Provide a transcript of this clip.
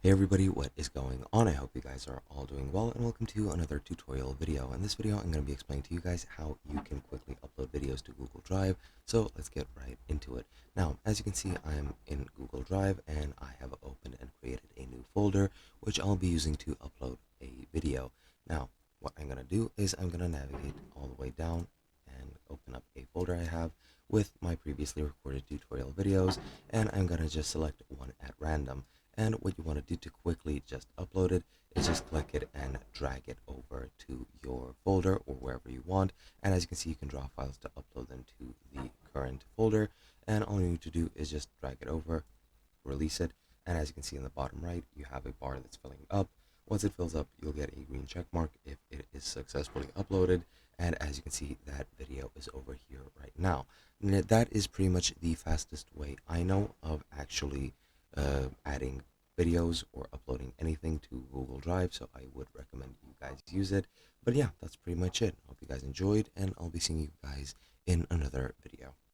Hey everybody, what is going on? I hope you guys are all doing well and welcome to another tutorial video. In this video, I'm going to be explaining to you guys how you can quickly upload videos to Google Drive. So let's get right into it. Now, as you can see, I'm in Google Drive and I have opened and created a new folder, which I'll be using to upload a video. Now, what I'm going to do is I'm going to navigate all the way down and open up a folder I have with my previously recorded tutorial videos, and I'm going to just select one at random. And what you want to do to quickly just upload it is just click it and drag it over to your folder or wherever you want. And as you can see, you can draw files to upload them to the current folder. And all you need to do is just drag it over, release it. And as you can see in the bottom right, you have a bar that's filling up. Once it fills up, you'll get a green check mark if it is successfully uploaded. And as you can see, that video is over here right now. And that is pretty much the fastest way I know of actually adding videos or uploading anything to Google Drive, so I would recommend you guys use it. But yeah, that's pretty much it. Hope you guys enjoyed, and I'll be seeing you guys in another video.